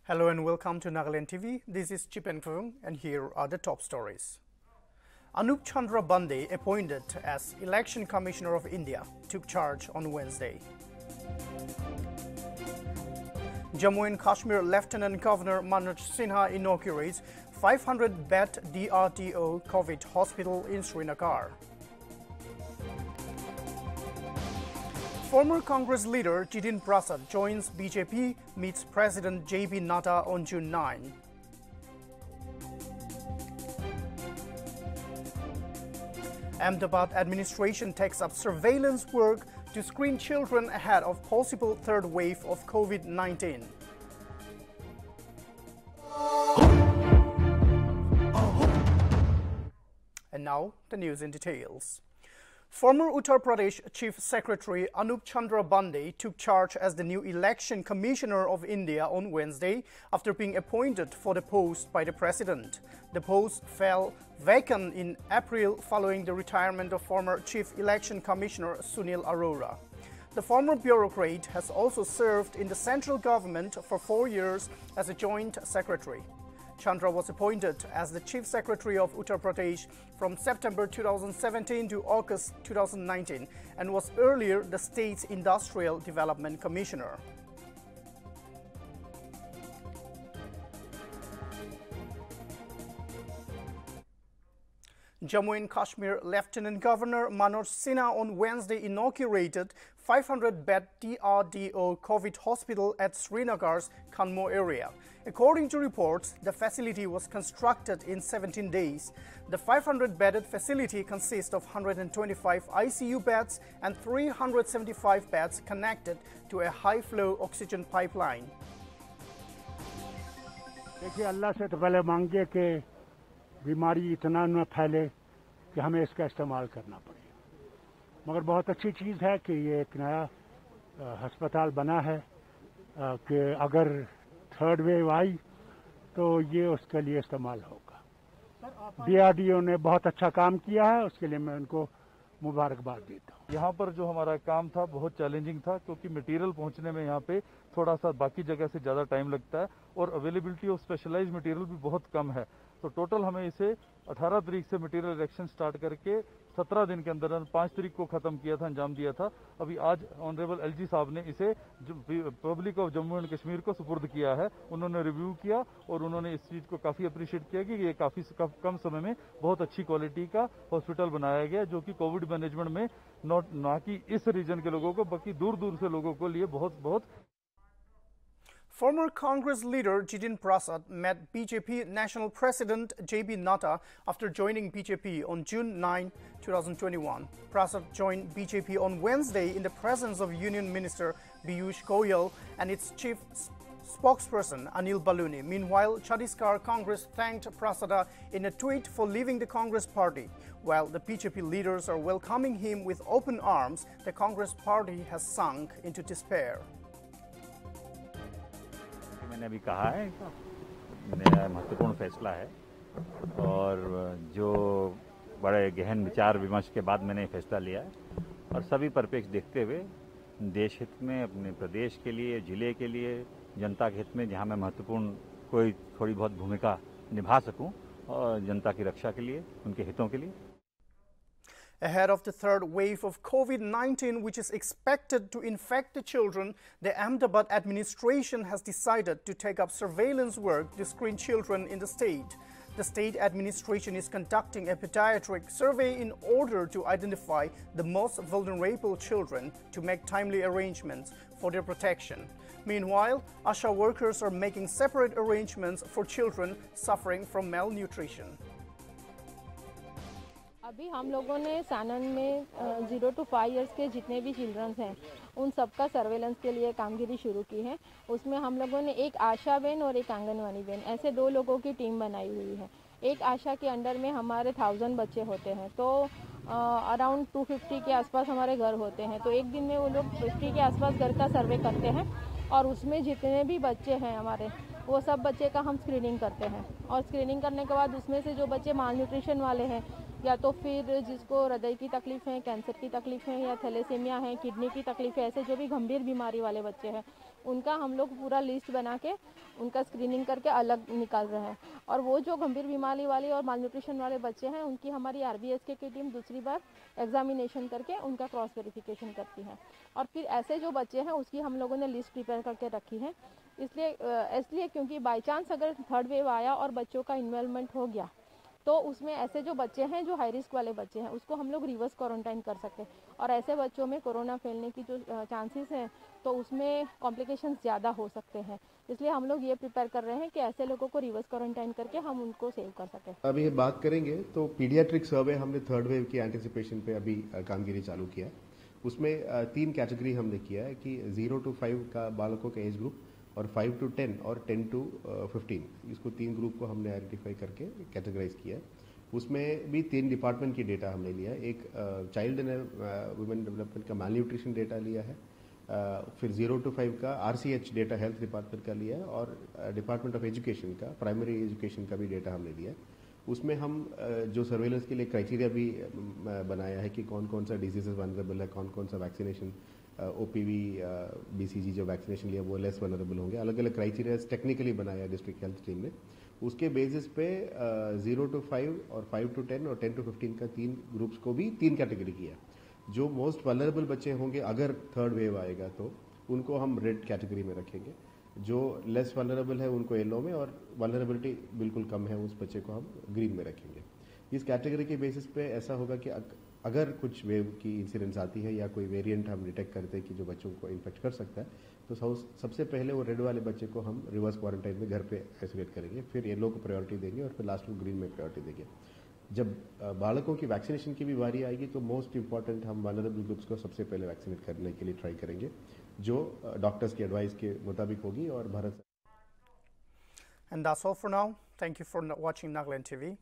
Hello and welcome to Nagaland TV. This is Chipen Kung and here are the top stories. Anup Chandra Bande, appointed as Election Commissioner of India, took charge on Wednesday. Jammu and Kashmir Lieutenant Governor Manoj Sinha inaugurates 500-bed DRDO COVID hospital in Srinagar. Former Congress leader Jiten Prasad joins BJP, meets President JB Nadda on June 9. Ahmedabad administration takes up surveillance work to screen children ahead of possible third wave of COVID-19. And now, the news in details. Former Uttar Pradesh Chief Secretary Anup Chandra Bande took charge as the new Election Commissioner of India on Wednesday after being appointed for the post by the President. The post fell vacant in April following the retirement of former Chief Election Commissioner Sunil Arora. The former bureaucrat has also served in the central government for 4 years as a joint secretary. Chandra was appointed as the Chief Secretary of Uttar Pradesh from September 2017 to August 2019 and was earlier the state's Industrial Development Commissioner. Jammu and Kashmir Lieutenant Governor Manoj Sinha on Wednesday inaugurated 500-bed DRDO COVID hospital at Srinagar's Kanmo area. According to reports, the facility was constructed in 17 days. The 500-bedded facility consists of 125 ICU beds and 375 beds connected to a high-flow oxygen pipeline. देखिए अल्लाह से तो पहले मांगे कि बीमारी इतना न फैले कि हमें इसका इस्तेमाल करना पड़े, मगर बहुत अच्छी चीज़ है कि ये एक नया अस्पताल बना है कि अगर थर्ड वेव आई तो ये उसके लिए इस्तेमाल होगा। DRDO ने बहुत अच्छा काम किया है, उसके लिए मैं उनको मुबारकबाद देता हूँ। यहाँ पर जो हमारा काम था बहुत चैलेंजिंग था क्योंकि मटेरियल पहुँचने में यहाँ पे थोड़ा सा बाकी जगह से ज़्यादा टाइम लगता है और अवेलेबिलिटी ऑफ स्पेशलाइज्ड मटेरियल भी बहुत कम है। तो टोटल हमें इसे 18 तारीख से मटेरियल इरेक्शन स्टार्ट करके 17 दिन के अंदर 5 तारीख को ख़त्म किया था, अंजाम दिया था। अभी आज ऑनरेबल LG साहब ने इसे public of Jammu and Kashmir को सुपुर्द किया है। उन्होंने रिव्यू किया और उन्होंने इस चीज़ को काफ़ी अप्रिशिएट किया कि ये काफ़ी कम समय में बहुत अच्छी क्वालिटी का हॉस्पिटल बनाया गया जो कि कोविड मैनेजमेंट में ना कि इस रीजन के लोगों को बल्कि दूर दूर से लोगों को लिए बहुत। Former Congress leader Jiten Prasad met BJP National President JB Nadda after joining BJP on June 9, 2021. Prasad joined BJP on Wednesday in the presence of Union Minister Piyush Goyal and its chief spokesperson Anil Baluni. Meanwhile, Chhattisgarh Congress thanked Prasad in a tweet for leaving the Congress party. While the BJP leaders are welcoming him with open arms, the Congress party has sunk into despair. मैंने अभी कहा है मेरा महत्वपूर्ण फैसला है और जो बड़े गहन विचार विमर्श के बाद मैंने फैसला लिया है और सभी परिप्रेक्ष्य देखते हुए देश हित में, अपने प्रदेश के लिए, जिले के लिए, जनता के हित में जहां मैं महत्वपूर्ण कोई थोड़ी बहुत भूमिका निभा सकूं और जनता की रक्षा के लिए, उनके हितों के लिए। Ahead of the third wave of COVID-19, which is expected to infect the children, the Ahmedabad administration has decided to take up surveillance work to screen children in the state. The state administration is conducting a pediatric survey in order to identify the most vulnerable children to make timely arrangements for their protection. Meanwhile, ASHA workers are making separate arrangements for children suffering from malnutrition. अभी हम लोगों ने सानन में 0 to 5 years के जितने भी children's हैं उन सबका सर्वेलेंस के लिए कामगिरी शुरू की है। उसमें हम लोगों ने एक आशा बहन और एक आंगनवाड़ी बहन ऐसे 2 लोगों की टीम बनाई हुई है। एक आशा के अंडर में हमारे 1000 बच्चे होते हैं तो अराउंड 250 के आसपास हमारे घर होते हैं। तो एक दिन में वो लोग 50 के आसपास घर का सर्वे करते हैं और उसमें जितने भी बच्चे हैं हमारे वो सब बच्चे का हम स्क्रीनिंग करते हैं और स्क्रीनिंग करने के बाद उसमें से जो बच्चे माल न्यूट्रिशन वाले हैं या तो फिर जिसको हृदय की तकलीफ है, कैंसर की तकलीफ है या थैलेसीमिया है, किडनी की तकलीफ है, ऐसे जो भी गंभीर बीमारी वाले बच्चे हैं उनका हम लोग पूरा लिस्ट बना के उनका स्क्रीनिंग करके अलग निकाल रहे हैं। और वो जो गंभीर बीमारी वाले और मालन्यूट्रिशन वाले बच्चे हैं उनकी हमारी RBSK की टीम दूसरी बार एग्जामिनेशन करके उनका क्रॉस वेरिफिकेशन करती है। और फिर ऐसे जो बच्चे हैं उसकी हम लोगों ने लिस्ट प्रिपेयर करके रखी है, इसलिए क्योंकि बाई चांस अगर थर्ड वेव आया और बच्चों का इन्वॉल्वमेंट हो गया तो उसमें ऐसे जो बच्चे हैं जो हाई रिस्क वाले बच्चे हैं उसको हम लोग रिवर्स क्वारंटाइन कर सकते हैं। और ऐसे बच्चों में कोरोना फैलने की जो चांसेस हैं तो उसमें कॉम्प्लिकेशंस ज़्यादा हो सकते हैं, इसलिए हम लोग ये प्रिपेयर कर रहे हैं कि ऐसे लोगों को रिवर्स क्वारंटाइन करके हम उनको सेव कर सकें। अभी ये बात करेंगे तो पीडियाट्रिक सर्वे हमने थर्ड वेव की एंटिसिपेशन पे अभी कामगिरी चालू किया है। उसमें 3 कैटेगरी हमने किया है कि 0 to 5 का बालकों का एज ग्रुप और 5 to 10 और 10 to 15, इसको 3 ग्रुप को हमने आइडेंटिफाई करके कैटेगराइज किया है। उसमें भी 3 डिपार्टमेंट की डेटा हमने लिया है। एक चाइल्ड एंड वुमेन डेवलपमेंट का माल न्यूट्रिशन डेटा लिया है, फिर 0 to 5 का RCH डेटा हेल्थ डिपार्टमेंट का लिया है और डिपार्टमेंट ऑफ एजुकेशन का प्राइमरी एजुकेशन का भी डेटा हमने लिया है। उसमें हम जो सर्वेलेंस के लिए क्राइटेरिया भी बनाया है कि कौन कौन सा डिजीजेस वनरेबल है, कौन कौन सा वैक्सीनेशन OPV BCG जो वैक्सीनेशन लिया वो लेस वनरेबल होंगे। अलग अलग क्राइटेरिया टेक्निकली बनाया डिस्ट्रिक्ट हेल्थ टीम ने। उसके बेसिस पे 0 to 5 और 5 to 10 और 10 to 15 का 3 ग्रुप्स को भी 3 कैटेगरी किया। जो मोस्ट वनरेबल बच्चे होंगे अगर थर्ड वेव आएगा तो उनको हम रेड कैटेगरी में रखेंगे, जो लेस वनरेबल है उनको येलो में और वनरेबिलिटी बिल्कुल कम है उस बच्चे को हम ग्रीन में रखेंगे। इस कैटेगरी के बेसिस पे ऐसा होगा कि अगर कुछ वेव की इंसिडेंस आती है या कोई वेरिएंट हम डिटेक्ट करते हैं कि जो बच्चों को इन्फेक्ट कर सकता है तो सबसे पहले वो रेड वाले बच्चे को हम रिवर्स क्वारंटाइन में घर पे आइसोलेट करेंगे, फिर येलो को प्रायोरिटी देंगे और फिर लास्ट में ग्रीन में प्रायोरिटी देंगे। जब बालकों की वैक्सीनेशन की भी बारी आएगी तो मोस्ट इंपॉर्टेंट हम वनरेबल ग्रुप्स को सबसे पहले वैक्सीनेट करने के लिए ट्राई करेंगे, जो डॉक्टर्स की एडवाइस के मुताबिक होगी। और Bharat And that's all for now. Thank you for watching Nagaland TV.